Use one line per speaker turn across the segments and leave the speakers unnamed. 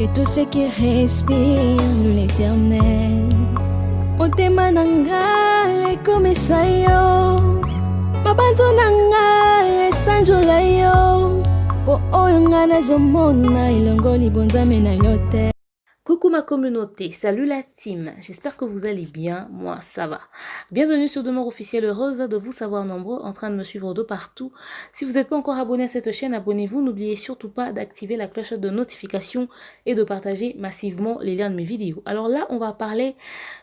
que tout ce qui respire loue l'éternel. Motema nanga ekomisa yo, mabanzo nanga esanjola yo, po oyo nga nazomona elongo libonzame na yo te.
Coucou ma communauté, salut la team, j'espère que vous allez bien, moi ça va. Bienvenue sur Demeure Officielle, heureuse de vous savoir nombreux en train de me suivre de partout. Si vous n'êtes pas encore abonné à cette chaîne, abonnez-vous, n'oubliez surtout pas d'activer la cloche de notification et de partager massivement les liens de mes vidéos. Alors là, on va parler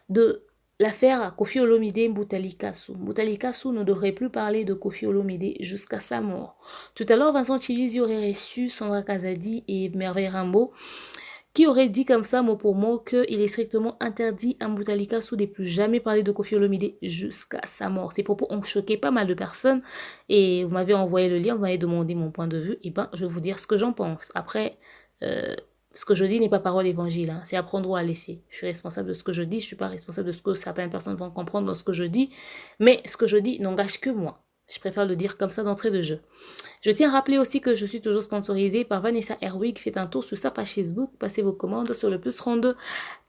de l'affaire Koffi Olomide Mboutali Kassou. Mboutali Kassou ne devrait plus parler de Koffi Olomide jusqu'à sa mort. Tout à l'heure, Vincent Chilizi aurait reçu Sandra Kazadi et Merveille Rambo, qui aurait dit comme ça, mot pour mot, qu'il est strictement interdit à Mboutali Kassou de plus jamais parler de Koffi Olomide jusqu'à sa mort. Ces propos ont choqué pas mal de personnes et vous m'avez envoyé le lien, vous m'avez demandé mon point de vue, et ben je vais vous dire ce que j'en pense. Après, ce que je dis n'est pas parole évangile, hein, c'est à prendre ou à laisser. Je suis responsable de ce que je dis, je ne suis pas responsable de ce que certaines personnes vont comprendre dans ce que je dis, mais ce que je dis n'engage que moi. Je préfère le dire comme ça d'entrée de jeu. Je tiens à rappeler aussi que je suis toujours sponsorisée par Vanessa Herwig. Faites un tour sur sa page Facebook, passez vos commandes sur le plus 32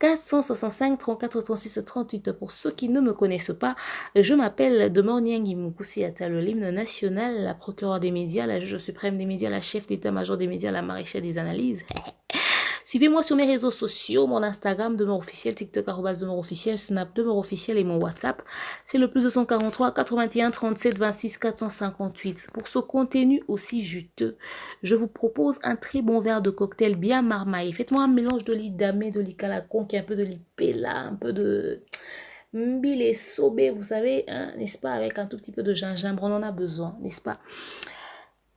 465 34 36 38. Pour ceux qui ne me connaissent pas, je m'appelle Demeure Nyangi Moukoussi-Atta, l'hymne national, la procureure des médias, la juge suprême des médias, la chef d'état-major des médias, la maréchale des analyses. Suivez-moi sur mes réseaux sociaux, mon Instagram, Demeure Officielle, TikTok, Demeure Officielle, Snap, Demeure Officielle et mon WhatsApp. C'est le plus 243 81 37 26 458. Pour ce contenu aussi juteux, je vous propose un très bon verre de cocktail bien marmaillé. Faites-moi un mélange de lit damé, de lit calaconque, un peu de lit pela, un peu de mbile sobé, vous savez, hein, n'est-ce pas, avec un tout petit peu de gingembre, on en a besoin, n'est-ce pas?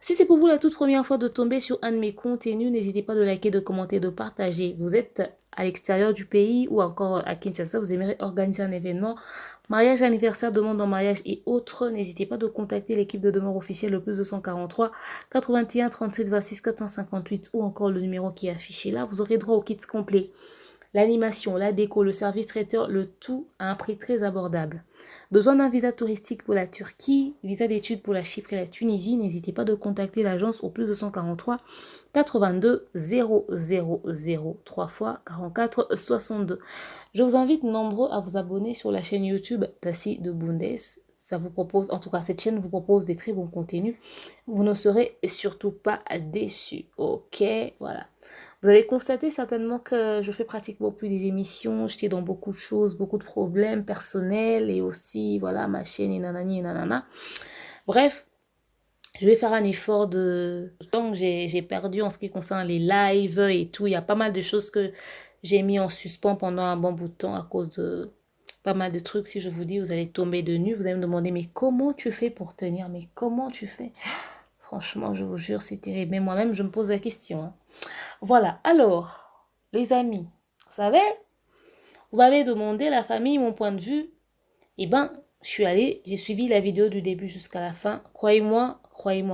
Si c'est pour vous la toute première fois de tomber sur un de mes contenus, n'hésitez pas de liker, de commenter, de partager. Vous êtes à l'extérieur du pays ou encore à Kinshasa, vous aimeriez organiser un événement, mariage, anniversaire, demande en mariage et autres, n'hésitez pas de contacter l'équipe de Demeure Officielle le plus 243 81 37 26 458 ou encore le numéro qui est affiché là. Vous aurez droit au kit complet. L'animation, la déco, le service traiteur, le tout à un prix très abordable. Besoin d'un visa touristique pour la Turquie, visa d'études pour la Chypre et la Tunisie, n'hésitez pas de contacter l'agence au plus 243 82 000 3 fois 44 62. Je vous invite nombreux à vous abonner sur la chaîne YouTube Tassi de Bundes. Ça vous propose, en tout cas cette chaîne vous propose des très bons contenus. Vous ne serez surtout pas déçus. Ok, voilà. Vous avez constaté certainement que je fais pratiquement plus des émissions, j'étais dans beaucoup de choses, beaucoup de problèmes personnels et aussi, voilà, ma chaîne et nanani et nanana. Bref, je vais faire un effort de temps que j'ai perdu en ce qui concerne les lives et tout. Il y a pas mal de choses que j'ai mis en suspens pendant un bon bout de temps à cause de pas mal de trucs. Si je vous dis, vous allez tomber de nu, vous allez me demander, mais comment tu fais pour tenir? Mais comment tu fais? Franchement, je vous jure, c'est terrible. Mais moi-même, je me pose la question, hein. Voilà, alors, les amis, vous savez, vous m'avez demandé, la famille, mon point de vue. Eh ben, je suis allée, j'ai suivi la vidéo du début jusqu'à la fin. Croyez-moi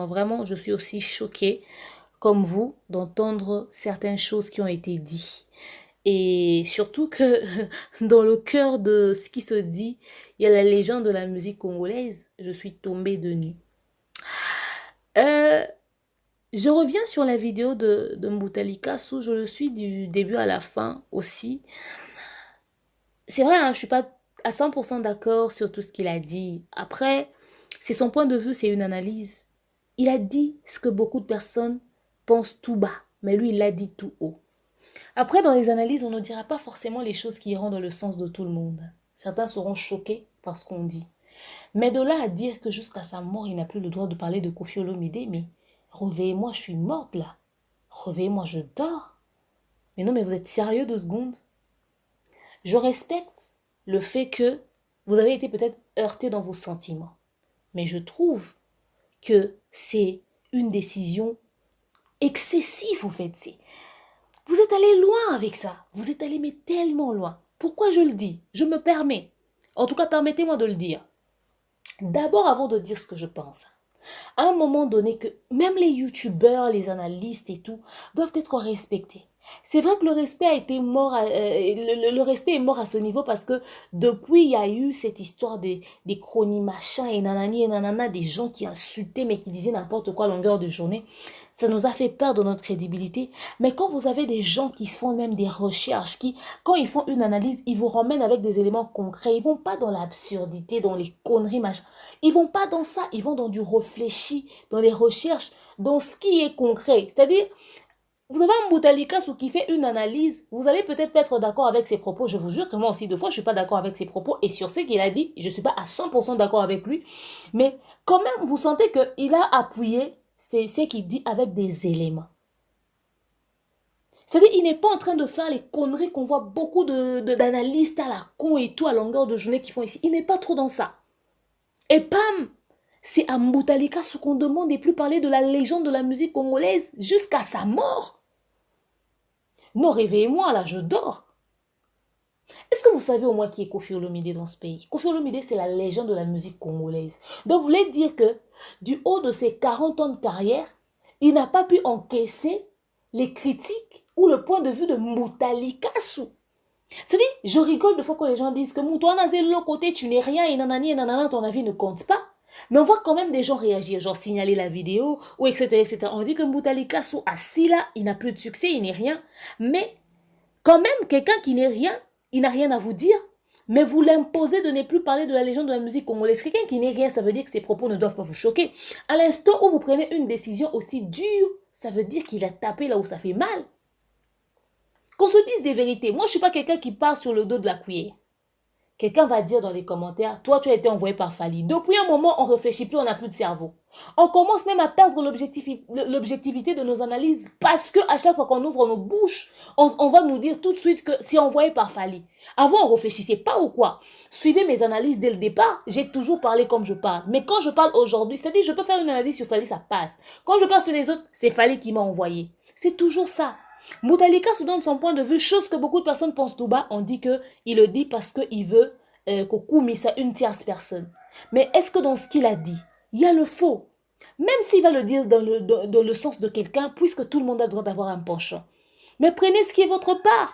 vraiment, je suis aussi choquée, comme vous, d'entendre certaines choses qui ont été dites. Et surtout que dans le cœur de ce qui se dit, il y a la légende de la musique congolaise. Je suis tombée de nu. Je reviens sur la vidéo de Mboutali Kassou, je le suis du début à la fin aussi. C'est vrai, hein, je ne suis pas à 100% d'accord sur tout ce qu'il a dit. Après, c'est son point de vue, c'est une analyse. Il a dit ce que beaucoup de personnes pensent tout bas, mais lui, il l'a dit tout haut. Après, dans les analyses, on ne dira pas forcément les choses qui iront dans le sens de tout le monde. Certains seront choqués par ce qu'on dit. Mais de là à dire que jusqu'à sa mort, il n'a plus le droit de parler de Koffi Olomide, mais réveillez-moi, je suis morte là. Réveillez-moi, je dors. Mais non, mais vous êtes sérieux 2 secondes? Je respecte le fait que vous avez été peut-être heurté dans vos sentiments. Mais je trouve que c'est une décision excessive, en fait. Vous êtes allé loin avec ça. Vous êtes allé mais tellement loin. Pourquoi je le dis? Je me permets. En tout cas, permettez-moi de le dire. D'abord, avant de dire ce que je pense, à un moment donné que même les youtubeurs, les analystes et tout doivent être respectés. C'est vrai que le respect a été mort, le respect est mort à ce niveau parce que depuis, il y a eu cette histoire des chronies machin et nanani et nanana, des gens qui insultaient mais qui disaient n'importe quoi à longueur de journée. Ça nous a fait perdre notre crédibilité. Mais quand vous avez des gens qui se font même des recherches, qui, quand ils font une analyse, ils vous ramènent avec des éléments concrets. Ils vont pas dans l'absurdité, dans les conneries, machin. Ils vont pas dans ça. Ils vont dans du réfléchi, dans les recherches, dans ce qui est concret. C'est-à-dire, vous avez un Boutalikasu qui fait une analyse, vous allez peut-être pas être d'accord avec ses propos, je vous jure que moi aussi, deux fois, je suis pas d'accord avec ses propos, et sur ce qu'il a dit, je suis pas à 100% d'accord avec lui, mais quand même, vous sentez qu'il a appuyé ce qu'il dit avec des éléments. C'est-à-dire, il n'est pas en train de faire les conneries qu'on voit beaucoup d'analystes à la con et tout à longueur de journée qui font ici. Il n'est pas trop dans ça. Et pam, c'est à Moutalikasu qu'on demande et plus parler de la légende de la musique congolaise jusqu'à sa mort. Non, réveillez-moi, là, je dors. Est-ce que vous savez au moins qui est Koffi Olomide dans ce pays? Koffi Olomide, c'est la légende de la musique congolaise. Donc, vous voulez dire que du haut de ses 40 ans de carrière, il n'a pas pu encaisser les critiques ou le point de vue de Moutalikasu. C'est-à-dire, je rigole de fois quand les gens disent que toi, dans le côté, tu n'es rien et nanana, ton avis ne compte pas. Mais on voit quand même des gens réagir, genre signaler la vidéo, ou etc., etc. On dit que Moutalikasu, assis là, il n'a plus de succès, il n'est rien. Mais quand même, quelqu'un qui n'est rien, il n'a rien à vous dire. Mais vous l'imposez de ne plus parler de la légende de la musique congolaise. Quelqu'un qui n'est rien, ça veut dire que ses propos ne doivent pas vous choquer. À l'instant où vous prenez une décision aussi dure, ça veut dire qu'il a tapé là où ça fait mal. Qu'on se dise des vérités. Moi, je ne suis pas quelqu'un qui parle sur le dos de la cuillère. Quelqu'un va dire dans les commentaires, toi, tu as été envoyé par Fali. Depuis un moment, on ne réfléchit plus, on n'a plus de cerveau. On commence même à perdre l'objectivité de nos analyses parce qu'à chaque fois qu'on ouvre nos bouches, on va nous dire tout de suite que c'est envoyé par Fali. Avant, on ne réfléchissait pas ou quoi? Suivez mes analyses dès le départ, j'ai toujours parlé comme je parle. Mais quand je parle aujourd'hui, c'est-à-dire je peux faire une analyse sur Fali, ça passe. Quand je parle sur les autres, c'est Fali qui m'a envoyé. C'est toujours ça. Moutalikasu donne son point de vue, chose que beaucoup de personnes pensent tout bas. On dit qu'il le dit parce qu'il veut Kokumisa une tierce personne. Mais est-ce que dans ce qu'il a dit, il y a le faux? Même s'il va le dire dans le sens de quelqu'un, puisque tout le monde a le droit d'avoir un penchant. Mais prenez ce qui est votre part.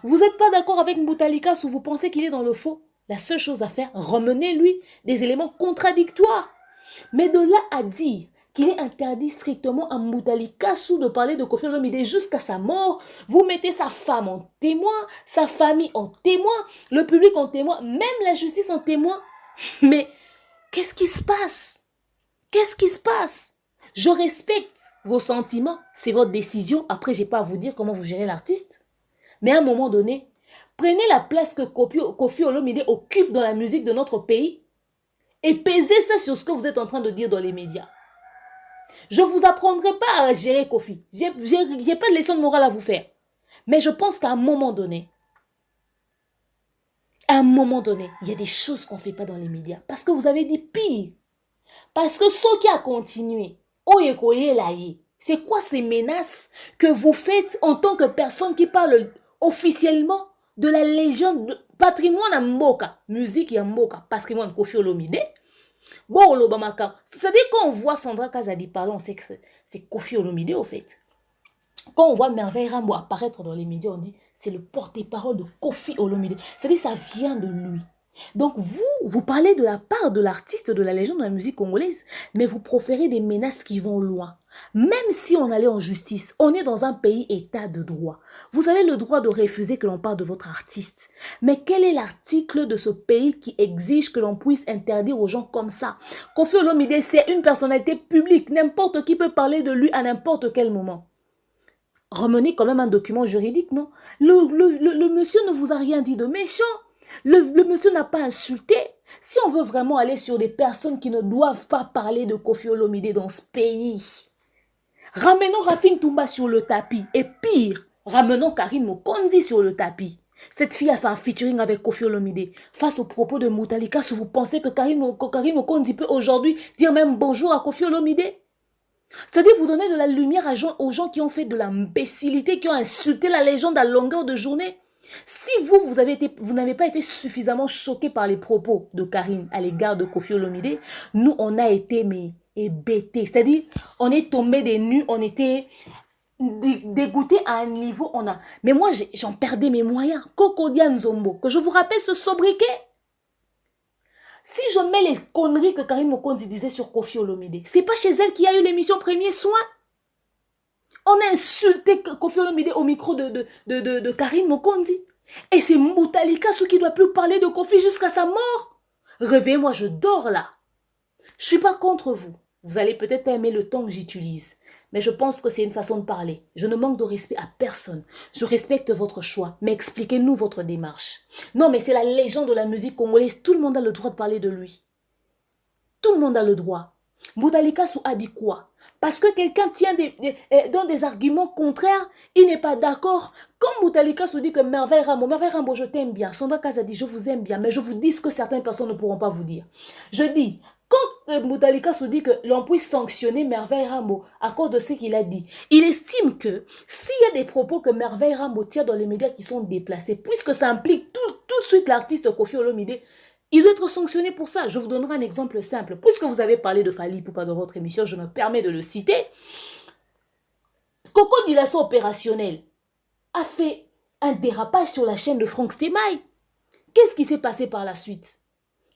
Vous n'êtes pas d'accord avec Moutalikasu, vous pensez qu'il est dans le faux. La seule chose à faire, ramenez-lui des éléments contradictoires. Mais de là à dire qu'il est interdit strictement à Moutalikasu de parler de Koffi Olomide jusqu'à sa mort. Vous mettez sa femme en témoin, sa famille en témoin, le public en témoin, même la justice en témoin. Mais qu'est-ce qui se passe? Qu'est-ce qui se passe? Je respecte vos sentiments, c'est votre décision. Après, je n'ai pas à vous dire comment vous gérez l'artiste. Mais à un moment donné, prenez la place que Koffi Olomide occupe dans la musique de notre pays et pesez ça sur ce que vous êtes en train de dire dans les médias. Je ne vous apprendrai pas à gérer Koffi. Je n'ai pas de leçon de morale à vous faire. Mais je pense qu'à un moment donné, il y a des choses qu'on ne fait pas dans les médias. Parce que vous avez dit pire. Parce que ce qui a continué, c'est quoi ces menaces que vous faites en tant que personne qui parle officiellement de la légende de patrimoine à Mboka, musique et Mboka, patrimoine Koffi Olomide? Bon, c'est-à-dire quand on voit Sandra Kazadi parler, on sait que c'est Koffi Olomide au fait. Quand on voit Merveille Rambo apparaître dans les médias, on dit c'est le porte-parole de Koffi Olomide. C'est-à-dire ça vient de lui. Donc vous parlez de la part de l'artiste de la légende de la musique congolaise, mais vous proférez des menaces qui vont loin. Même si on allait en justice, on est dans un pays état de droit. Vous avez le droit de refuser que l'on parle de votre artiste. Mais quel est l'article de ce pays qui exige que l'on puisse interdire aux gens comme ça? Koffi Olomide, c'est une personnalité publique. N'importe qui peut parler de lui à n'importe quel moment. Ramenez quand même un document juridique, non? Le monsieur ne vous a rien dit de méchant. Le monsieur n'a pas insulté. Si on veut vraiment aller sur des personnes qui ne doivent pas parler de Koffi Olomide dans ce pays, ramenons Rafine Toumba sur le tapis. Et pire, ramenons Karine Mokonzi sur le tapis. Cette fille a fait un featuring avec Koffi Olomide. Face aux propos de Moutalikasu, vous pensez que Karine Mokonzi peut aujourd'hui dire même bonjour à Koffi Olomide? C'est-à-dire vous donner de la lumière aux gens qui ont fait de l'imbécilité, qui ont insulté la légende à longueur de journée. Si vous n'avez pas été suffisamment choqué par les propos de Karine à l'égard de Koffi Olomide, nous, on a été hébétés. C'est-à-dire, on est tombé des nues, on était dégoûté à un niveau, on a... Mais moi, j'en perdais mes moyens. Kokodia Nzombo, que je vous rappelle ce sobriquet. Si je mets les conneries que Karine Mokondi disait sur Kofi Olomide, c'est pas chez elle qu'il y a eu l'émission Premier Soin. On a insulté Kofi Olomide au micro de Karine Mokondi. Et c'est Moutalika ceux qui ne doit plus parler de Kofi jusqu'à sa mort. Réveillez-moi, je dors là. Je ne suis pas contre vous. Vous allez peut-être pas aimer le temps que j'utilise. Mais je pense que c'est une façon de parler. Je ne manque de respect à personne. Je respecte votre choix. Mais expliquez-nous votre démarche. Non, mais c'est la légende de la musique congolaise. Tout le monde a le droit de parler de lui. Tout le monde a le droit. Moutalika Sou a dit quoi? Parce que quelqu'un donne des arguments contraires, il n'est pas d'accord. Comme Moutalika Sou dit que Merveille Rambo, je t'aime bien. Sandra Kaza dit, je vous aime bien, mais je vous dis ce que certaines personnes ne pourront pas vous dire. Je dis, quand Moutalika Sou dit que l'on puisse sanctionner Merveille Rambo à cause de ce qu'il a dit, il estime que s'il y a des propos que Merveille Rambo tire dans les médias qui sont déplacés, puisque ça implique tout de suite l'artiste Kofi Olomide, il doit être sanctionné pour ça. Je vous donnerai un exemple simple. Puisque vous avez parlé de Fally Ipupa dans votre émission, je me permets de le citer. Coco Dilasso opérationnel a fait un dérapage sur la chaîne de Franck Stemai. Qu'est-ce qui s'est passé par la suite?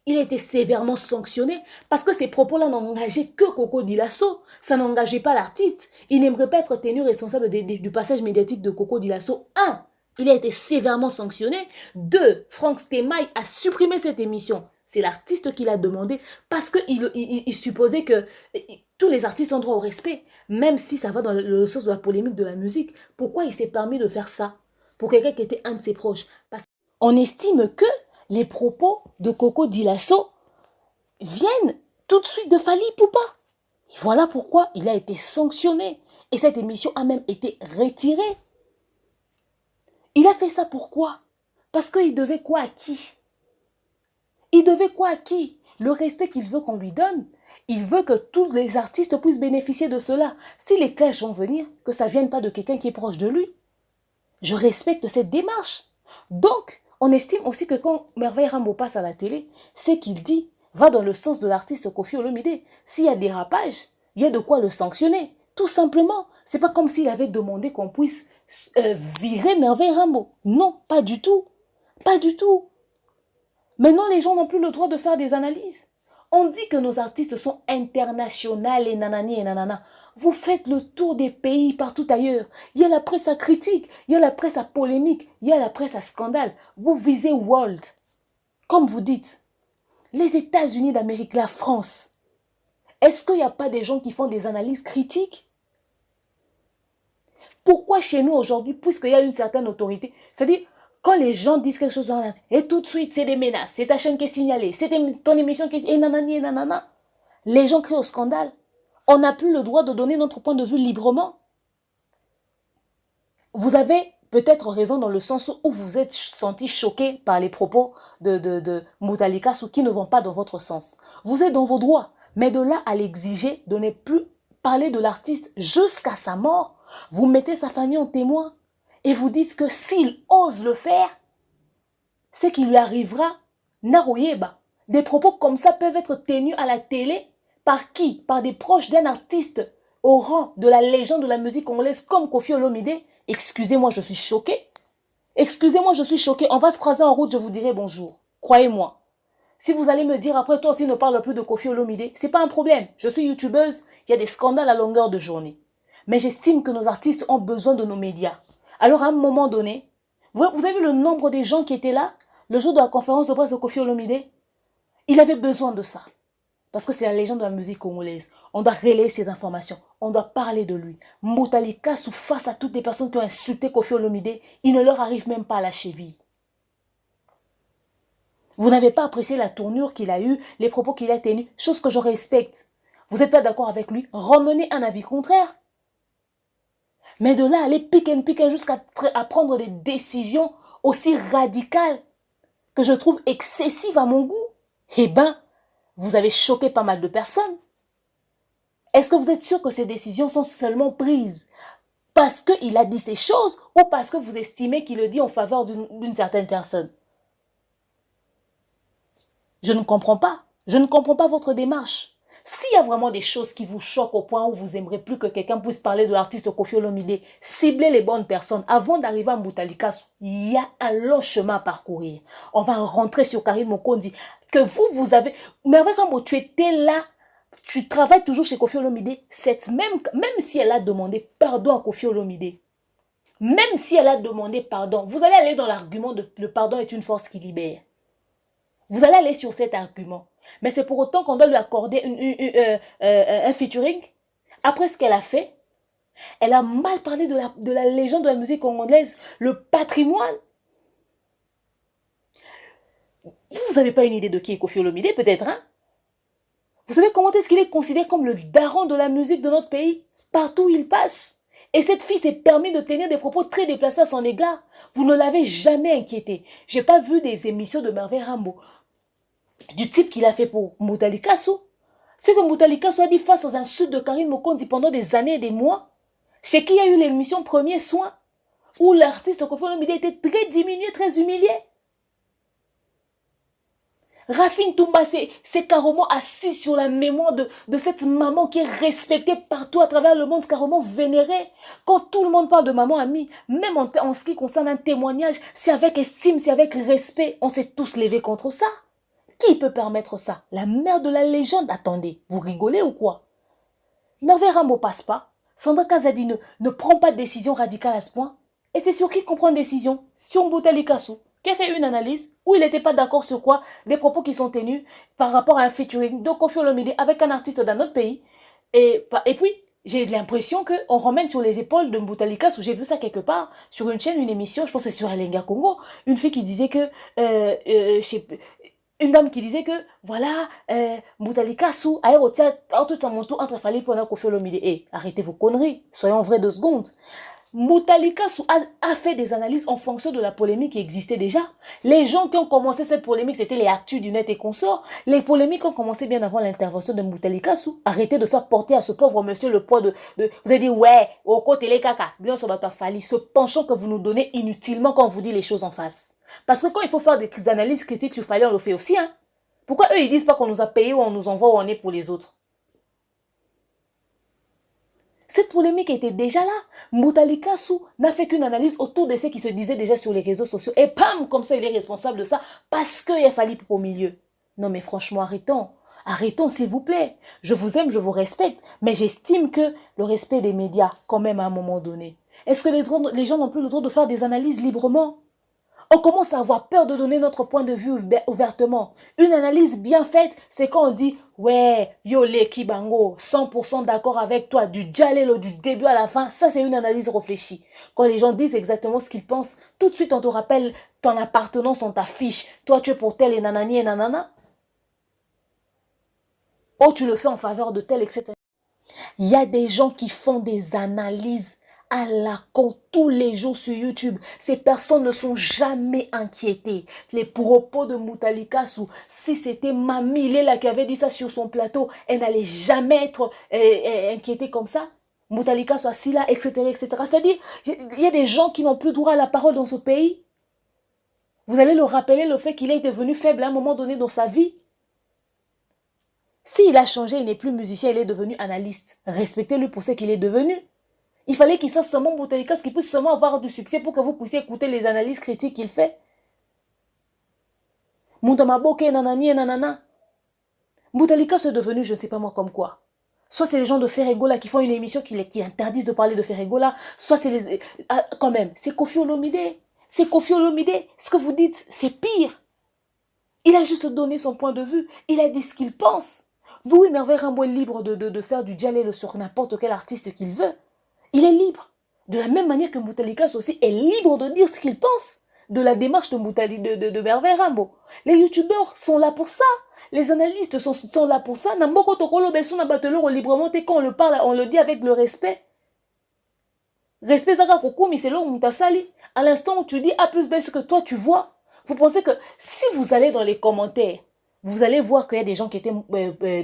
Il a été sévèrement sanctionné parce que ces propos-là n'engageaient que Coco Dilasso. Ça n'engageait pas l'artiste. Il n'aimerait pas être tenu responsable du passage médiatique de Coco Dilasso. 1. Il a été sévèrement sanctionné. 2. Franck Stemai a supprimé cette émission. C'est l'artiste qui l'a demandé parce qu'il supposait que tous les artistes ont droit au respect, même si ça va dans le sens de la polémique de la musique. Pourquoi il s'est permis de faire ça pour quelqu'un qui était un de ses proches? Parce qu'on estime que les propos de Coco Dilasso viennent tout de suite de Fally Ipupa. Et voilà pourquoi il a été sanctionné. Et cette émission a même été retirée. Il a fait ça pourquoi? Parce qu'il devait quoi à qui? Il devait quoi à qui? Le respect qu'il veut qu'on lui donne. Il veut que tous les artistes puissent bénéficier de cela. Si les clashs vont venir, que ça ne vienne pas de quelqu'un qui est proche de lui. Je respecte cette démarche. Donc, on estime aussi que quand Merveille Rambo passe à la télé, ce qu'il dit va dans le sens de l'artiste Kofi Olomide. S'il y a dérapage, il y a de quoi le sanctionner. Tout simplement. C'est pas comme s'il avait demandé qu'on puisse virer Merveille Rambo. Non, pas du tout. Pas du tout. Maintenant, les gens n'ont plus le droit de faire des analyses. On dit que nos artistes sont internationaux et nanani et nanana. Vous faites le tour des pays partout ailleurs. Il y a la presse à critique, il y a la presse à polémique, il y a la presse à scandale. Vous visez world. Comme vous dites, les États-Unis d'Amérique, la France. Est-ce qu'il n'y a pas des gens qui font des analyses critiques? Pourquoi chez nous aujourd'hui, puisqu'il y a une certaine autorité, c'est-à-dire quand les gens disent quelque chose, et tout de suite c'est des menaces, c'est ta chaîne qui est signalée, c'est ton émission qui est... Et nanani et nanana. Les gens crient au scandale. On n'a plus le droit de donner notre point de vue librement. Vous avez peut-être raison dans le sens où vous êtes senti choqué par les propos de Moutalika Sou qui ne vont pas dans votre sens. Vous êtes dans vos droits, mais de là à l'exiger de ne plus parler de l'artiste jusqu'à sa mort, vous mettez sa famille en témoin et vous dites que s'il ose le faire, c'est qu'il lui arrivera Naroyeba. Des propos comme ça peuvent être tenus à la télé par qui? Par des proches d'un artiste au rang de la légende de la musique congolaise comme Kofi Olomide. Excusez-moi, je suis choquée. Excusez-moi, je suis choquée. On va se croiser en route, je vous dirai bonjour. Croyez-moi. Si vous allez me dire après, toi aussi ne parle plus de Kofi Olomide, c'est pas un problème. Je suis youtubeuse, il y a des scandales à longueur de journée. Mais j'estime que nos artistes ont besoin de nos médias. Alors à un moment donné, vous avez vu le nombre des gens qui étaient là le jour de la conférence de presse de Kofi Olomide? Il avait besoin de ça. Parce que c'est la légende de la musique congolaise. On doit relayer ces informations. On doit parler de lui. Moutalika Sou, face à toutes les personnes qui ont insulté Kofi Olomide, il ne leur arrive même pas à la cheville. Vous n'avez pas apprécié la tournure qu'il a eue, les propos qu'il a tenus, chose que je respecte. Vous n'êtes pas d'accord avec lui, ramenez un avis contraire. Mais de là, aller pique jusqu'à prendre des décisions aussi radicales que je trouve excessives à mon goût, eh ben, vous avez choqué pas mal de personnes. Est-ce que vous êtes sûr que ces décisions sont seulement prises parce qu'il a dit ces choses ou parce que vous estimez qu'il le dit en faveur d'une certaine personne? Je ne comprends pas. Je ne comprends pas votre démarche. S'il y a vraiment des choses qui vous choquent au point où vous n'aimerez plus que quelqu'un puisse parler de l'artiste Koffi Olomide, ciblez les bonnes personnes. Avant d'arriver à Moutalikasu, il y a un long chemin à parcourir. On va rentrer sur Karine Mokondi. Que vous avez... Mais vraiment, tu étais là, tu travailles toujours chez Koffi Olomide. Même si elle a demandé pardon à Koffi Olomide, même si elle a demandé pardon, vous allez aller dans l'argument de le pardon est une force qui libère. Vous allez aller sur cet argument. Mais c'est pour autant qu'on doit lui accorder un featuring. Après ce qu'elle a fait, elle a mal parlé de la légende de la musique congolaise, le patrimoine. Vous n'avez pas une idée de qui est Koffi Olomide, peut-être, hein? Vous savez comment est-ce qu'il est considéré comme le daron de la musique de notre pays? Partout où il passe. Et cette fille s'est permis de tenir des propos très déplacés à son égard. Vous ne l'avez jamais inquiété. Je n'ai pas vu des émissions de Merveille Rambo du type qu'il a fait pour Moutalikasu. C'est que Moutalikasu a dit face aux insultes de Karine Mokondi pendant des années et des mois, chez qui il y a eu l'émission Premier Soin, où l'artiste Koffi Olomide était très diminué, très humilié. Rafine Toumba s'est carrément assis sur la mémoire de cette maman qui est respectée partout à travers le monde, carrément vénérée. Quand tout le monde parle de maman amie, même en ce qui concerne un témoignage, c'est avec estime, c'est avec respect. On s'est tous levés contre ça. Qui peut permettre ça? La mère de la légende. Attendez, vous rigolez ou quoi? Merveille Rambo passe pas. Sandra Kazadi ne prend pas de décision radicale à ce point. Et c'est sur qui qu'on prend une décision? Sur Moutalikasu, qui a fait une analyse où il n'était pas d'accord sur quoi? Des propos qui sont tenus par rapport à un featuring de Koffi Olomide avec un artiste d'un autre pays. Et puis, j'ai l'impression qu'on ramène sur les épaules de Moutalikasu. J'ai vu ça quelque part sur une chaîne, une émission, je pense que c'est sur Alenga Congo, une fille qui disait que une dame qui disait que, voilà, Moutalikasu a retiré tout sa monture entre Fali pour Koffi Olomide. Eh, arrêtez vos conneries, soyons vrais 2 secondes. Moutalikasu a fait des analyses en fonction de la polémique qui existait déjà. Les gens qui ont commencé cette polémique, c'était les actus du net et consorts. Les polémiques ont commencé bien avant l'intervention de Moutalikasu. Arrêtez de faire porter à ce pauvre monsieur le poids de vous avez dit, ouais, au côté les caca, bien sur votre Fali, ce penchant que vous nous donnez inutilement quand on vous dit les choses en face. Parce que quand il faut faire des analyses critiques sur Fali, on le fait aussi, hein. Pourquoi eux, ils disent pas qu'on nous a payé ou on nous envoie où on est pour les autres? Cette polémique était déjà là. Moutalikasu n'a fait qu'une analyse autour de ce qui se disait déjà sur les réseaux sociaux. Et pam, comme ça, il est responsable de ça parce qu'il a fallu au milieu. Non mais franchement, arrêtons. Arrêtons s'il vous plaît. Je vous aime, je vous respecte. Mais j'estime que le respect des médias, quand même à un moment donné. Est-ce que les gens n'ont plus le droit de faire des analyses librement? On commence à avoir peur de donner notre point de vue ouvertement. Une analyse bien faite, c'est quand on dit « Ouais, yo Leki Bango, 100% d'accord avec toi, du djalelo du début à la fin », ça c'est une analyse réfléchie. Quand les gens disent exactement ce qu'ils pensent, tout de suite on te rappelle ton appartenance, on t'affiche. Toi tu es pour tel et nanani et nanana. Oh tu le fais en faveur de tel, etc. Il y a des gens qui font des analyses à la con tous les jours sur YouTube. Ces personnes ne sont jamais inquiétées. Les propos de Moutalikasu, si c'était Mamie Lela qui avait dit ça sur son plateau, elle n'allait jamais être inquiétée comme ça. Moutalikasu assis là, etc. etc. C'est-à-dire, il y a des gens qui n'ont plus droit à la parole dans ce pays. Vous allez le rappeler le fait qu'il est devenu faible à un moment donné dans sa vie. S'il a changé, il n'est plus musicien, il est devenu analyste. Respectez-le pour ce qu'il est devenu. Il fallait qu'il soit seulement Moutalikasu, qu'il puisse seulement avoir du succès pour que vous puissiez écouter les analyses critiques qu'il fait. Moutamaboke, nanani et nanana. Moutalikasu est devenu, je ne sais pas moi, comme quoi. Soit c'est les gens de Ferregola qui font une émission qui interdisent de parler de Ferregola, soit c'est les... quand même, c'est Koffi Olomide. C'est Koffi Olomide. Ce que vous dites, c'est pire. Il a juste donné son point de vue. Il a dit ce qu'il pense. Oui, Merveille Rambo est libre de faire du djalelo sur n'importe quel artiste qu'il veut. Il est libre. De la même manière que Moutalikasu aussi est libre de dire ce qu'il pense de la démarche de Merveille Rambo. Les youtubeurs sont là pour ça. Les analystes sont là pour ça. Namboko tokolo besu na bateloro librement et quand on le parle, on le dit avec le respect. Respect zaka kokumi c'est là où mutasali. À l'instant où tu dis A plus B ce que toi tu vois, vous pensez que si vous allez dans les commentaires, vous allez voir qu'il y a des gens qui étaient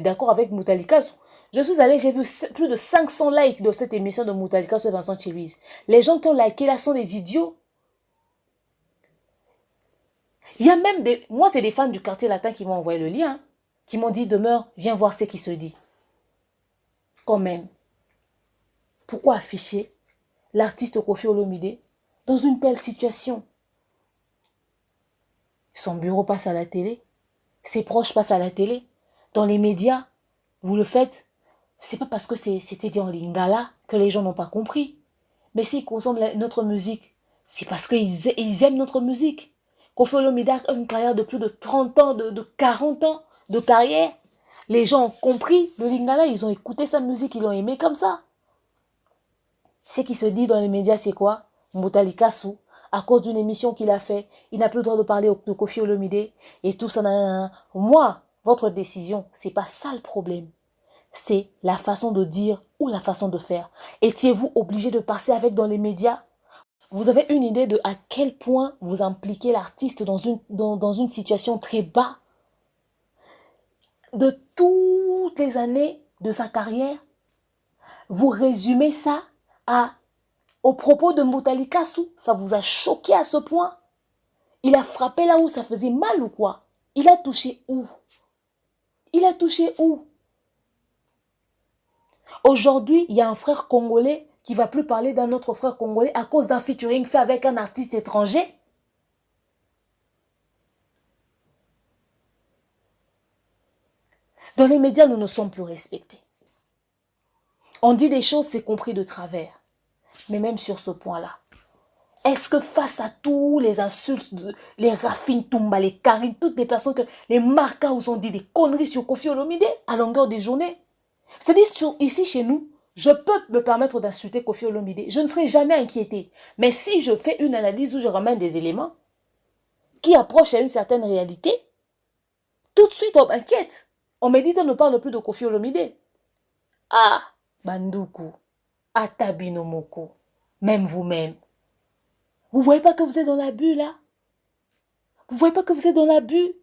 d'accord avec Moutalikasu. Je suis allée, j'ai vu plus de 500 likes de cette émission de Moutalikasu et Vincent Chiluiz. Les gens qui ont liké là sont des idiots. Il y a même des... Moi, c'est des fans du quartier latin qui m'ont envoyé le lien. Qui m'ont dit, demeure, viens voir ce qui se dit. quand même, pourquoi afficher l'artiste Koffi Olomide dans une telle situation? Son bureau passe à la télé, ses proches passent à la télé, dans les médias, vous le faites. C'est pas parce que c'était dit en lingala que les gens n'ont pas compris. Mais s'ils consomment notre musique, c'est parce qu'ils aiment notre musique. Koffi Olomide a une carrière de plus de 30 ans, de 40 ans de carrière. Les gens ont compris le lingala, ils ont écouté sa musique, ils l'ont aimé comme ça. Ce qui se dit dans les médias, c'est quoi? Mutali Kassou, à cause d'une émission qu'il a fait, il n'a plus le droit de parler de Koffi Olomide et tout ça. Nanana. Moi, votre décision, c'est pas ça le problème. C'est la façon de dire ou la façon de faire. Étiez-vous obligé de passer avec dans les médias? Vous avez une idée de à quel point vous impliquez l'artiste dans une situation très bas? De toutes les années de sa carrière, vous résumez ça au propos de Mutali Kassou. Ça vous a choqué à ce point? Il a frappé là où ça faisait mal ou quoi? Il a touché où? Il a touché où? Aujourd'hui, il y a un frère congolais qui ne va plus parler d'un autre frère congolais à cause d'un featuring fait avec un artiste étranger. Dans les médias, nous ne sommes plus respectés. On dit des choses, c'est compris de travers. Mais même sur ce point-là, est-ce que face à tous les insultes, les Rafine Toumba, les Karine, toutes les personnes que les Marca vous ont dit des conneries sur Koffi Olomide à longueur des journées, c'est-à-dire ici chez nous, je peux me permettre d'insulter Koffi Olomide. Je ne serai jamais inquiétée. Mais si je fais une analyse où je ramène des éléments qui approchent à une certaine réalité, tout de suite on m'inquiète. On me dit on ne parle plus de Koffi Olomide. Ah, Banduku, Atabinomoko, même vous-même. Vous ne voyez pas que vous êtes dans l'abus là? Vous ne voyez pas que vous êtes dans l'abus?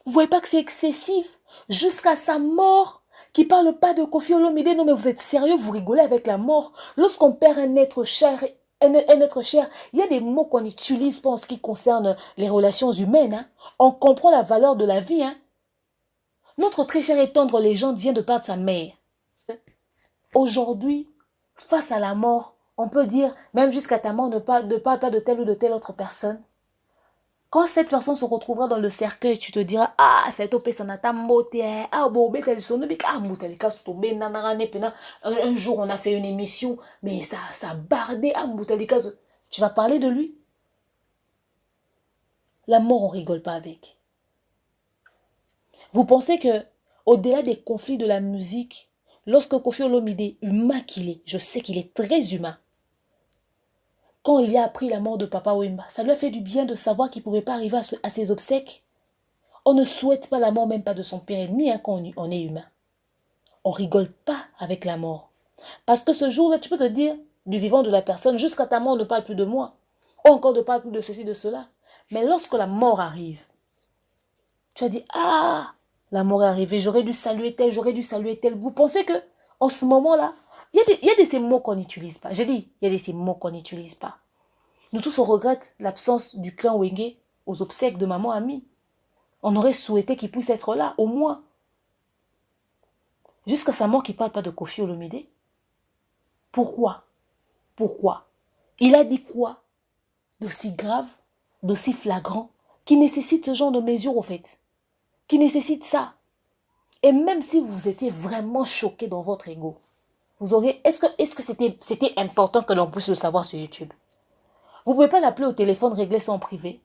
Vous ne voyez pas que c'est excessif? Jusqu'à sa mort, qui ne parle pas de Koffi Olomide. Non mais vous êtes sérieux, vous rigolez avec la mort. Lorsqu'on perd un être cher, il y a des mots qu'on utilise en ce qui concerne les relations humaines. Hein. On comprend la valeur de la vie. Hein. Notre très cher et tendre légende vient de perdre sa mère. Aujourd'hui, face à la mort, on peut dire, même jusqu'à ta mort, ne parle pas de telle ou de telle autre personne. Quand cette personne se retrouvera dans le cercueil, tu te diras, ah, fais-toi sanata mote, ah, bon, un jour, on a fait une émission, mais ça bardait, ah, tu vas parler de lui. La mort, on rigole pas avec. Vous pensez que, au-delà des conflits de la musique, lorsque Koffi Olomide, humain qu'il est, je sais qu'il est très humain, quand il a appris la mort de Papa Wemba, ça lui a fait du bien de savoir qu'il ne pouvait pas arriver à ses obsèques. On ne souhaite pas la mort, même pas de son père ennemi, hein, quand on est humain. On rigole pas avec la mort. Parce que ce jour-là, tu peux te dire, du vivant de la personne, jusqu'à ta mort, ne parle plus de moi. Ou encore ne parle plus de ceci, de cela. Mais lorsque la mort arrive, tu as dit, ah, la mort est arrivée, j'aurais dû saluer tel, j'aurais dû saluer tel. Vous pensez que, en ce moment-là, il y a de ces mots qu'on n'utilise pas. J'ai dit, il y a de ces mots qu'on n'utilise pas. Nous tous, on regrette l'absence du clan Wenge aux obsèques de maman Ami. On aurait souhaité qu'il puisse être là, au moins. Jusqu'à sa mort, qu'il ne parle pas de Koffi Olomide. Pourquoi? Pourquoi? Il a dit quoi d'aussi grave, d'aussi flagrant, qui nécessite ce genre de mesures, au fait? Qui nécessite ça? Et même si vous étiez vraiment choqué dans votre ego, vous auriez, est-ce que c'était important que l'on puisse le savoir sur YouTube? Vous ne pouvez pas l'appeler au téléphone, régler ça en privé.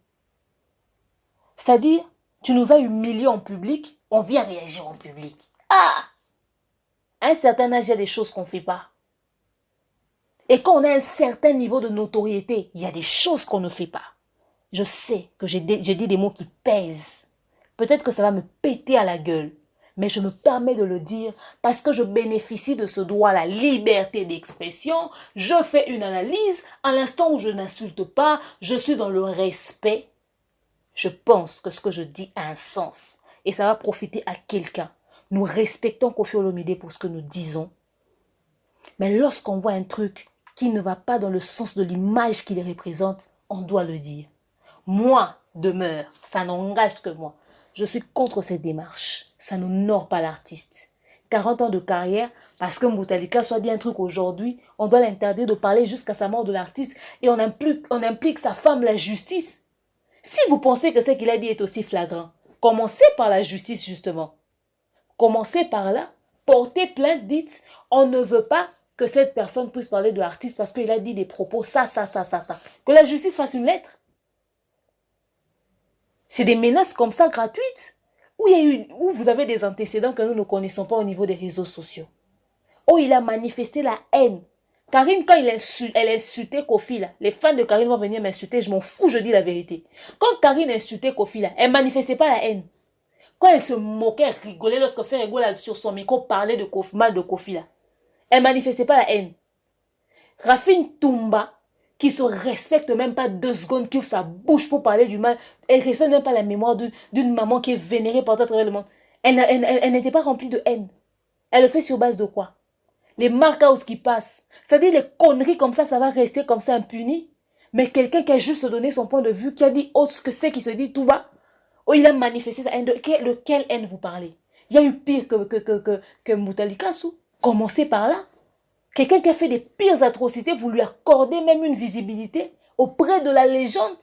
C'est-à-dire, tu nous as humiliés en public, on vient réagir en public. Ah! À un certain âge, il y a des choses qu'on ne fait pas. Et quand on a un certain niveau de notoriété, il y a des choses qu'on ne fait pas. Je sais que j'ai dit des mots qui pèsent. Peut-être que ça va me péter à la gueule. Mais je me permets de le dire parce que je bénéficie de ce droit à la liberté d'expression. Je fais une analyse. À l'instant où je n'insulte pas, je suis dans le respect. Je pense que ce que je dis a un sens. Et ça va profiter à quelqu'un. Nous respectons Koffi Olomide pour ce que nous disons. Mais lorsqu'on voit un truc qui ne va pas dans le sens de l'image qu'il représente, on doit le dire. Moi, demeure, ça n'engage que moi. Je suis contre cette démarche. Ça n'honore pas l'artiste. 40 ans de carrière, parce que Moutalika soit dit un truc aujourd'hui, on doit l'interdire de parler jusqu'à sa mort de l'artiste et on implique sa femme, la justice. Si vous pensez que ce qu'il a dit est aussi flagrant, commencez par la justice justement. Commencez par là, portez plainte, dites, on ne veut pas que cette personne puisse parler de l'artiste parce qu'il a dit des propos, ça. Que la justice fasse une lettre. C'est des menaces comme ça gratuites. Où vous avez des antécédents que nous ne connaissons pas au niveau des réseaux sociaux. Où il a manifesté la haine. Karine, quand elle insultait Kofi, là, les fans de Karine vont venir m'insulter, je m'en fous, je dis la vérité. Quand Karine insultait Kofi, là, elle ne manifestait pas la haine. Quand elle se moquait, elle rigolait lorsque fait rigoler sur son micro, parlait de Kofi, mal de Kofi, là. Elle ne manifestait pas la haine. Rafine Toumba, qui se respecte même pas 2 secondes, qui ouvre sa bouche pour parler du mal, elle ne respecte même pas la mémoire d'une maman qui est vénérée partout à travers le monde. Elle n'était pas remplie de haine. Elle le fait sur base de quoi? Les markouts qui passent. C'est-à-dire les conneries comme ça va rester comme ça impuni. Mais quelqu'un qui a juste donné son point de vue, qui a dit autre que c'est qui se dit tout bas, oh, il a manifesté sa haine. De quelle haine vous parlez? Il y a eu pire que Moutalika Sou. Commencez par là. Quelqu'un qui a fait des pires atrocités, vous lui accordez même une visibilité auprès de la légende.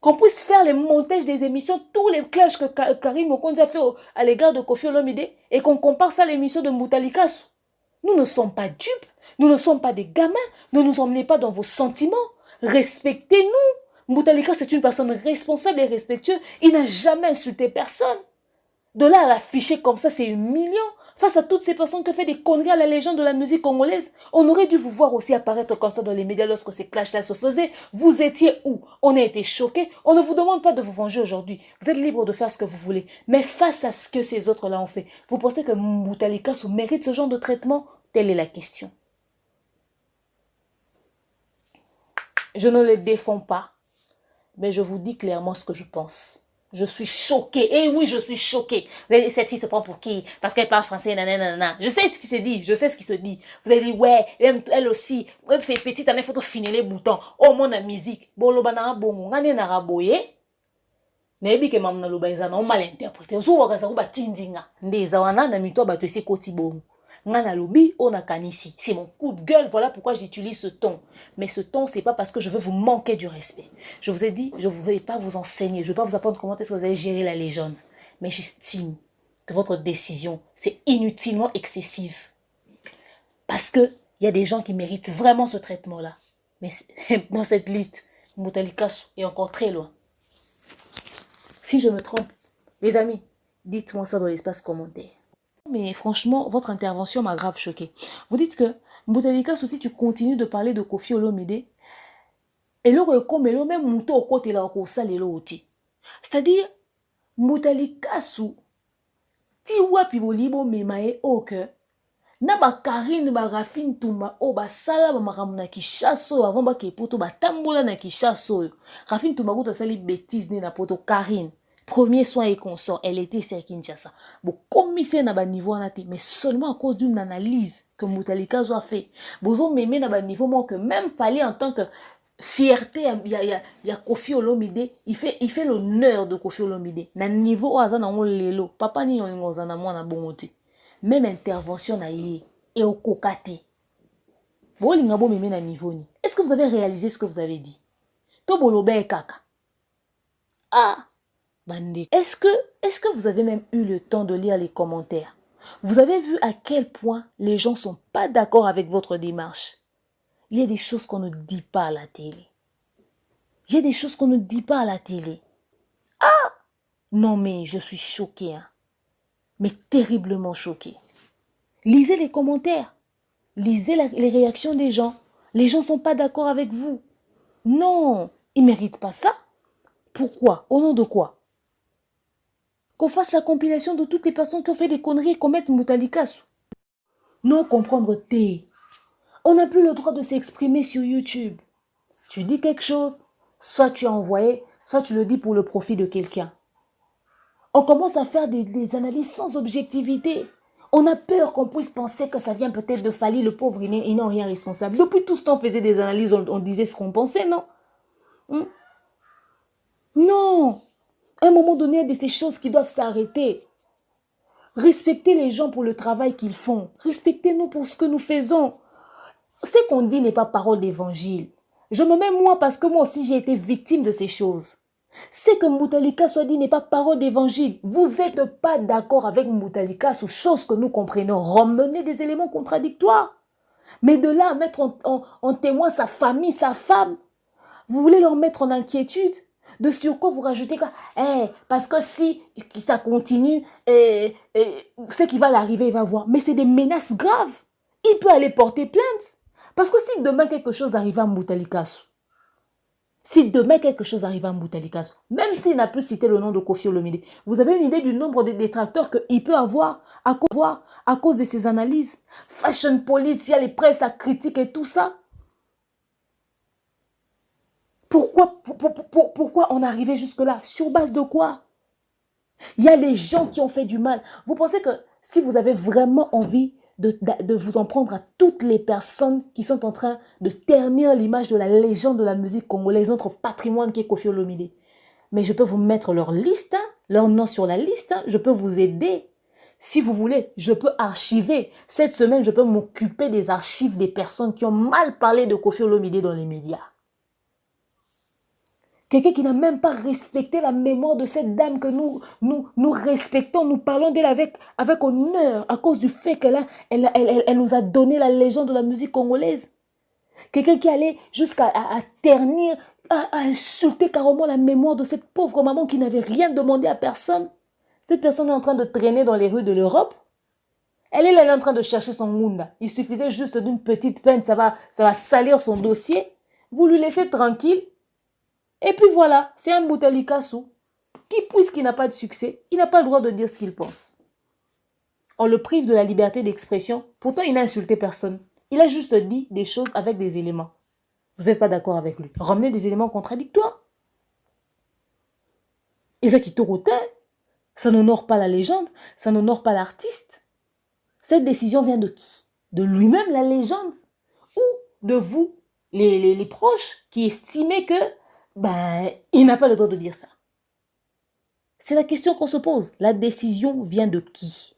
Qu'on puisse faire les montages des émissions, tous les clashs que Karim Mokonzi a fait à l'égard de Kofi Olomide, et qu'on compare ça à l'émission de Moutalika Sou. Nous ne sommes pas dupes, nous ne sommes pas des gamins, ne nous emmenez pas dans vos sentiments. Respectez-nous. Moutalika, c'est une personne responsable et respectueuse. Il n'a jamais insulté personne. De là à l'afficher comme ça, c'est humiliant. Face à toutes ces personnes qui ont fait des conneries à la légende de la musique congolaise, on aurait dû vous voir aussi apparaître comme ça dans les médias lorsque ces clashs-là se faisaient. Vous étiez où? On a été choqués. On ne vous demande pas de vous venger aujourd'hui. Vous êtes libre de faire ce que vous voulez. Mais face à ce que ces autres-là ont fait, vous pensez que Moutalika mérite ce genre de traitement? Telle est la question. Je ne le défends pas, mais je vous dis clairement ce que je pense. Je suis choquée. Eh oui, je suis choquée. Cette fille se prend pour qui? Parce qu'elle parle français, nanana. Je sais ce qui se dit. Je sais ce qui se dit. Vous allez dire, ouais, elle aussi. Elle fait petite, elle faut finir les boutons. Oh, mon musique. Bolo banana bongo. Ngane naraboye. Nebi ke mamna loba ezana. On mal interprété. Osu wakasa kuba tindinga. Ndeza wana na mito ba tuese koti bongo. Ngana lobi, on a kanisi. C'est mon coup de gueule, voilà pourquoi j'utilise ce ton. Mais ce ton, c'est pas parce que je veux vous manquer du respect. Je vous ai dit, je ne vais pas vous enseigner, je ne vais pas vous apprendre comment est-ce que vous allez gérer la légende. Mais j'estime que votre décision, c'est inutilement excessive. Parce qu'il y a des gens qui méritent vraiment ce traitement-là. Mais dans cette liste, Moutalika est encore très loin. Si je me trompe, les amis, dites-moi ça dans l'espace commentaire. Mais franchement, votre intervention m'a grave choqué. Vous dites que Moutalika, si tu continues de parler de Kofi Olomide, et là, comme même Mouto au côté là, c'est-à-dire, Moutalika sou, ti wapi bolibo memae oke, na ba Karine ba Rafine Toumba o ba sala ba makamu na Kishaso avant ba kepoto ba tambola na Kishaso. Rafine Toumba ko sali bêtise ne na poto Karine. Premier soin et consort, elle était sur Kinshasa. Bon, commissaire n'a pas niveau mais seulement à cause d'une analyse que Moutalika a fait. Bozo m'aimer n'a pas niveau moi que même fallait en tant que fierté, il y a Kofi Olomide, il fait l'honneur de Kofi Olomide. Na niveau azana on lelo, papa ni on zana moi na bongote. Même intervention na yé et au kokate. Bon lingabo m'aimer na niveau ni. Est-ce que vous avez réalisé ce que vous avez dit? To bolobe kaka. Ah. Est-ce que vous avez même eu le temps de lire les commentaires? Vous avez vu à quel point les gens ne sont pas d'accord avec votre démarche? Il y a des choses qu'on ne dit pas à la télé. Il y a des choses qu'on ne dit pas à la télé. Ah! Non mais je suis choquée. Hein. Mais terriblement choquée. Lisez les commentaires. Lisez les réactions des gens. Les gens ne sont pas d'accord avec vous. Non, ils ne méritent pas ça. Pourquoi? Au nom de quoi? Qu'on fasse la compilation de toutes les personnes qui ont fait des conneries et commettent Moutalika. Non, comprendre T. On n'a plus le droit de s'exprimer sur YouTube. Tu dis quelque chose, soit tu as envoyé, soit tu le dis pour le profit de quelqu'un. On commence à faire des analyses sans objectivité. On a peur qu'on puisse penser que ça vient peut-être de Fally, le pauvre, il n'a rien responsable. Depuis tout ce temps, on faisait des analyses, on disait ce qu'on pensait, non? Non! À un moment donné, il y a de ces choses qui doivent s'arrêter. Respectez les gens pour le travail qu'ils font. Respectez-nous pour ce que nous faisons. Ce qu'on dit n'est pas parole d'évangile. Je me mets moi parce que moi aussi j'ai été victime de ces choses. Ce que Moutalika soit dit n'est pas parole d'évangile. Vous n'êtes pas d'accord avec Moutalika sur choses que nous comprenons. Ramenez des éléments contradictoires. Mais de là à mettre en témoin sa famille, sa femme, vous voulez leur mettre en inquiétude. De sur quoi vous rajoutez quoi? Parce que si ça continue, ce qui va l'arriver, il va voir. Mais c'est des menaces graves. Il peut aller porter plainte. Parce que si demain quelque chose arrive à Moutalikasu, même s'il n'a plus cité le nom de Koffi Olomide, vous avez une idée du nombre de détracteurs qu'il peut avoir à cause de ses analyses. Fashion Police, il y a les presses, la critique et tout ça. Pourquoi on est arrivé jusque-là? Sur base de quoi? Il y a les gens qui ont fait du mal. Vous pensez que si vous avez vraiment envie de vous en prendre à toutes les personnes qui sont en train de ternir l'image de la légende de la musique congolaise, notre patrimoine qui est Koffi Olomide, mais je peux vous mettre leur liste, leur nom sur la liste, je peux vous aider. Si vous voulez, je peux archiver. Cette semaine, je peux m'occuper des archives des personnes qui ont mal parlé de Koffi Olomide dans les médias. Quelqu'un qui n'a même pas respecté la mémoire de cette dame que nous respectons. Nous parlons d'elle avec honneur à cause du fait qu'elle nous a donné la légende de la musique congolaise. Quelqu'un qui allait jusqu'à ternir, à insulter carrément la mémoire de cette pauvre maman qui n'avait rien demandé à personne. Cette personne est en train de traîner dans les rues de l'Europe. Elle est en train de chercher son munda. Il suffisait juste d'une petite peine, ça va salir son dossier. Vous lui laissez tranquille. Et puis voilà, c'est un Moutalikasu qui, puisqu'il n'a pas de succès, il n'a pas le droit de dire ce qu'il pense. On le prive de la liberté d'expression, pourtant il n'a insulté personne. Il a juste dit des choses avec des éléments. Vous n'êtes pas d'accord avec lui. Ramenez des éléments contradictoires. Et ça qui tourne, ça n'honore pas la légende, ça n'honore pas l'artiste. Cette décision vient de qui? De lui-même, la légende? Ou de vous, les proches, qui estimez que il n'a pas le droit de dire ça. C'est la question qu'on se pose. La décision vient de qui?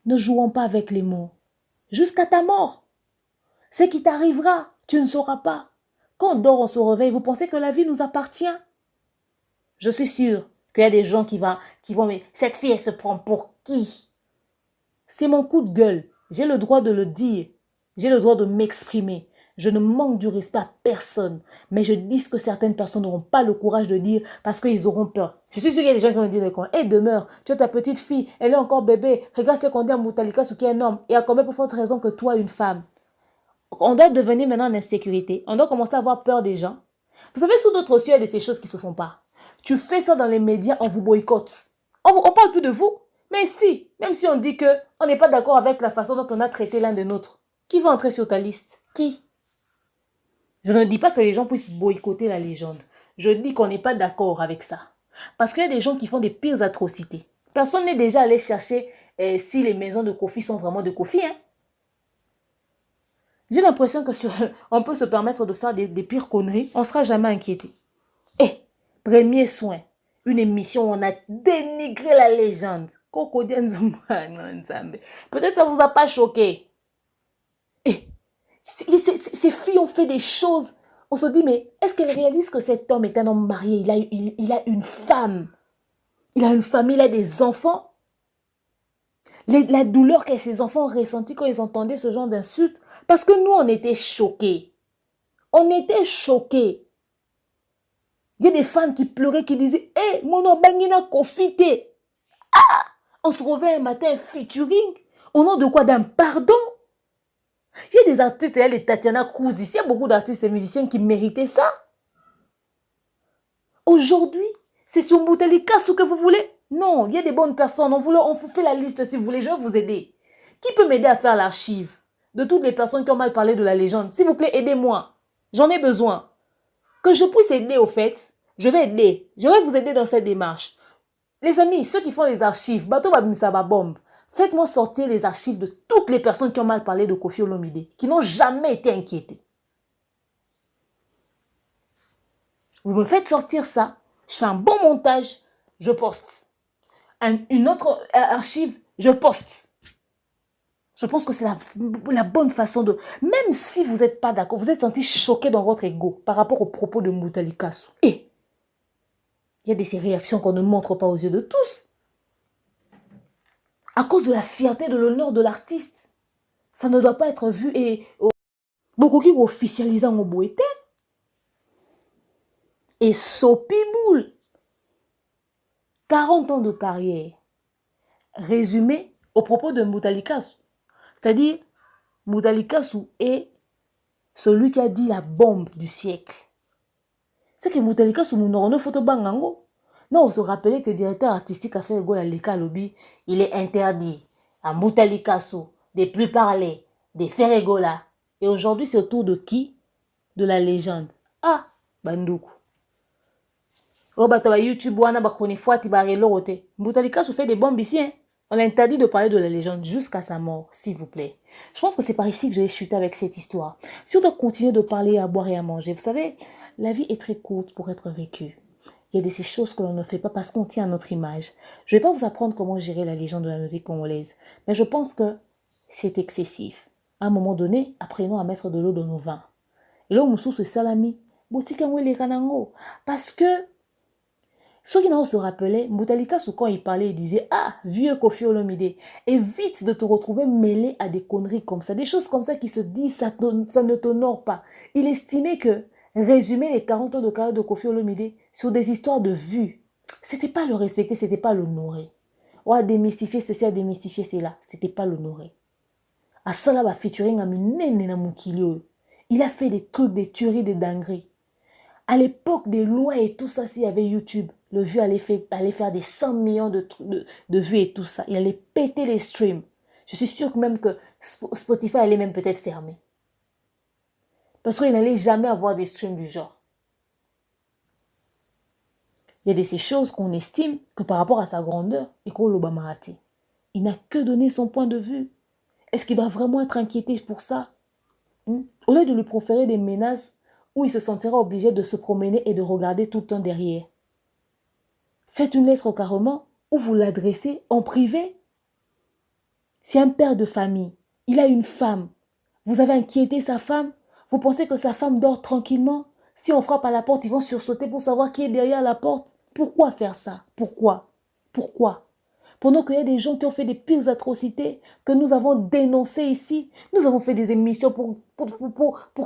Ne jouons pas avec les mots. Jusqu'à ta mort. Ce qui t'arrivera, tu ne sauras pas. Quand on dort, on se réveille. Vous pensez que la vie nous appartient? Je suis sûre qu'il y a des gens qui vont, mais cette fille, elle se prend pour qui? C'est mon coup de gueule. J'ai le droit de le dire. J'ai le droit de m'exprimer. Je ne manque du respect à personne. Mais je dis ce que certaines personnes n'auront pas le courage de dire parce qu'ils auront peur. Je suis sûre qu'il y a des gens qui vont dire quoi. Hé, demeure, tu as ta petite fille, elle est encore bébé. Regarde ce qu'on dit à Moutalikasu qui est un homme. Et à combien plus forte raison que toi, une femme. On doit devenir maintenant en insécurité. On doit commencer à avoir peur des gens. Vous savez, sous d'autres cieux, il y a de ces choses qui ne se font pas. Tu fais ça dans les médias, on vous boycotte. On parle plus de vous. Mais si, même si on dit qu'on n'est pas d'accord avec la façon dont on a traité l'un de nôtres, qui va entrer sur ta liste? Qui? Je ne dis pas que les gens puissent boycotter la légende. Je dis qu'on n'est pas d'accord avec ça. Parce qu'il y a des gens qui font des pires atrocités. Personne n'est déjà allé chercher si les maisons de Koffi sont vraiment de Koffi. Hein? J'ai l'impression qu'on peut se permettre de faire des pires conneries. On ne sera jamais inquiété. Premier soin. Une émission où on a dénigré la légende. Peut-être ça ne vous a pas choqué. Ces filles ont fait des choses. On se dit, mais est-ce qu'elles réalisent que cet homme est un homme marié? Il a une femme. Il a une famille, il a des enfants. La douleur que ces enfants ont ressentie quand ils entendaient ce genre d'insultes. Parce que nous, on était choqués. On était choqués. Il y a des fans qui pleuraient, qui disaient, hé, mon abangina kofité. Ah! On se réveille un matin, featuring. Au nom de quoi? D'un pardon? Il y a des artistes, il y a les Tatiana Cruz ici, il y a beaucoup d'artistes et musiciens qui méritaient ça. Aujourd'hui, c'est sur Moutalikasu que vous voulez? Non, il y a des bonnes personnes. On vous fait la liste si vous voulez, je vais vous aider. Qui peut m'aider à faire l'archive de toutes les personnes qui ont mal parlé de la légende? S'il vous plaît, aidez-moi. J'en ai besoin. Que je puisse aider au fait, je vais aider. Je vais vous aider dans cette démarche. Les amis, ceux qui font les archives, Bato Babimsaba Bombe, faites-moi sortir les archives de toutes les personnes qui ont mal parlé de Koffi Olomide, qui n'ont jamais été inquiétées. Vous me faites sortir ça, je fais un bon montage, je poste. une autre archive, je poste. Je pense que c'est la bonne façon de... Même si vous n'êtes pas d'accord, vous êtes senti choqué dans votre ego par rapport aux propos de Moutalikasu. Et il y a ces réactions qu'on ne montre pas aux yeux de tous. À cause de la fierté, de l'honneur de l'artiste. Ça ne doit pas être vu et... Beaucoup qui officialisent en boité. Et Sopiboul. 40 ans de carrière. Résumé au propos de Moutalikasu. C'est-à-dire, Moutalikasu est celui qui a dit la bombe du siècle. C'est que Moutalikasu Mounorono photo bangango. Non, on se rappelait que le directeur artistique a fait le goal à l'Eka Lobby. Il est interdit à Moutalikasu de plus parler, de faire égola. Et aujourd'hui, c'est au tour de qui? De la légende. Ah, Bandoukou. Oh, bah, YouTube, wana ba konifuati ba relote. Moutalikasu fait des bombes ici, hein. On a interdit de parler de la légende jusqu'à sa mort, s'il vous plaît. Je pense que c'est par ici que je vais chuter avec cette histoire. Si on doit continuer de parler, à boire et à manger, vous savez, la vie est très courte pour être vécue. Il y a de ces choses que l'on ne fait pas parce qu'on tient à notre image. Je ne vais pas vous apprendre comment gérer la légende de la musique congolaise, mais je pense que c'est excessif. À un moment donné, apprenons à mettre de l'eau dans nos vins. Et là, on se salami, parce que ceux qui n'ont se rappelaient, Moutalikasu, quand il parlait, il disait « Ah, vieux Koffi Olomide, évite de te retrouver mêlé à des conneries comme ça, des choses comme ça qui se disent, ça ne t'honore pas. » Il estimait que résumer les 40 ans de carrière de Koffi Olomide sur des histoires de vues, c'était pas le respecter, c'était pas l'honorer. Ouais, démystifier ceci, à démystifier cela, c'était pas l'honorer. À cela, va featuring à minene na mukilio. Il a fait des trucs, des tueries, des dingueries. À l'époque des lois et tout ça, s'il y avait YouTube, le vieux allait faire des 100 millions de vues et tout ça. Il allait péter les streams. Je suis sûre même que Spotify allait même peut-être fermer. Parce qu'il n'allait jamais avoir des streams du genre. Il y a de ces choses qu'on estime que par rapport à sa grandeur, Ekolo Bamarati, il n'a que donné son point de vue. Est-ce qu'il doit vraiment être inquiété pour ça? Au lieu de lui proférer des menaces, où il se sentira obligé de se promener et de regarder tout le temps derrière. Faites une lettre carrément ou vous l'adressez en privé. C'est un père de famille, il a une femme. Vous avez inquiété sa femme? Vous pensez que sa femme dort tranquillement? Si on frappe à la porte, ils vont sursauter pour savoir qui est derrière la porte. Pourquoi faire ça? Pourquoi? Pourquoi? Pendant qu'il y a des gens qui ont fait des pires atrocités que nous avons dénoncées ici, nous avons fait des émissions pour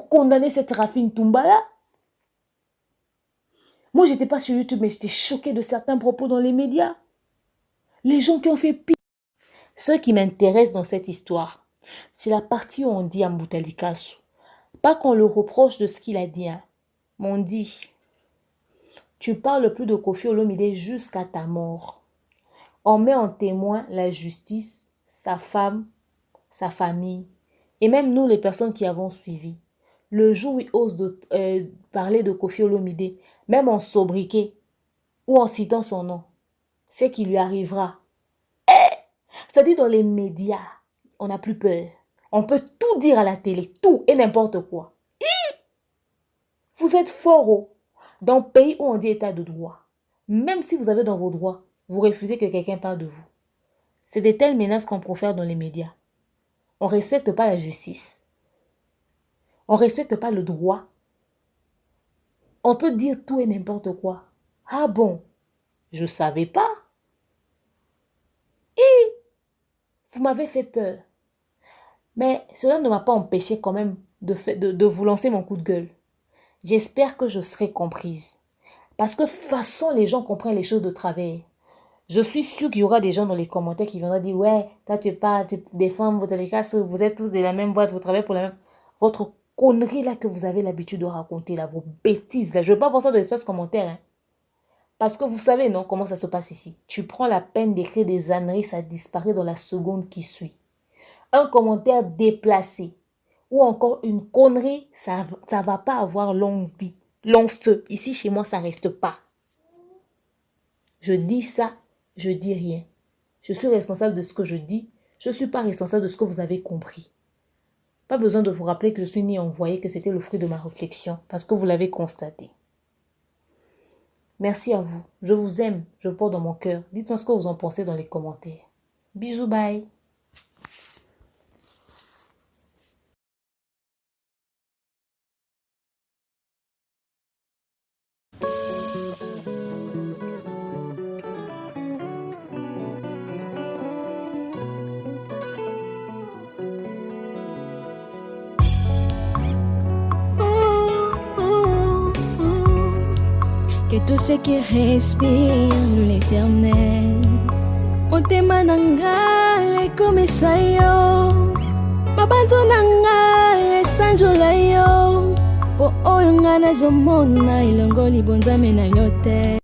condamner cette Rafine Toumbala. Moi, je n'étais pas sur YouTube, mais j'étais choquée de certains propos dans les médias. Les gens qui ont fait pire. Ce qui m'intéresse dans cette histoire, c'est la partie où on dit à Moutalikasu. Pas qu'on le reproche de ce qu'il a dit, hein, mais on dit, tu parles plus de Koffi Olomide jusqu'à ta mort. On met en témoin la justice, sa femme, sa famille, et même nous, les personnes qui avons suivi. Le jour où il ose parler de Koffi Olomide, même en sobriquet ou en citant son nom, c'est qu'il lui arrivera. C'est-à-dire dans les médias, on n'a plus peur. On peut tout dire à la télé, tout et n'importe quoi. Vous êtes fort dans le pays où on dit état de droit. Même si vous avez dans vos droits, vous refusez que quelqu'un parle de vous. C'est de telles menaces qu'on profère dans les médias. On ne respecte pas la justice. On ne respecte pas le droit. On peut dire tout et n'importe quoi. Ah bon? Je ne savais pas. Et vous m'avez fait peur. Mais cela ne m'a pas empêché quand même de vous lancer mon coup de gueule. J'espère que je serai comprise. Parce que façon les gens comprennent les choses de travers. Je suis sûre qu'il y aura des gens dans les commentaires qui viendront dire « Ouais, toi tu parles, tu défends votre cas, vous êtes tous de la même boîte, vous travaillez pour la même... » Votre connerie là que vous avez l'habitude de raconter là, vos bêtises là. Je ne veux pas voir ça dans l'espace commentaire. Hein. Parce que vous savez non comment ça se passe ici. Tu prends la peine d'écrire des âneries, ça disparaît dans la seconde qui suit. Un commentaire déplacé ou encore une connerie, ça ne va pas avoir longue vie, long feu. Ici, chez moi, ça ne reste pas. Je dis ça, je dis rien. Je suis responsable de ce que je dis. Je ne suis pas responsable de ce que vous avez compris. Pas besoin de vous rappeler que je suis ni envoyé, que c'était le fruit de ma réflexion, parce que vous l'avez constaté. Merci à vous. Je vous aime. Je le porte dans mon cœur. Dites-moi ce que vous en pensez dans les commentaires. Bisous, bye.
Que tous ceux qui respirent l'Éternel, motema nanga ekomisa yo, mabanzo nanga esanjola yo, po oyo nga nazomona elongo libonzame na yo te.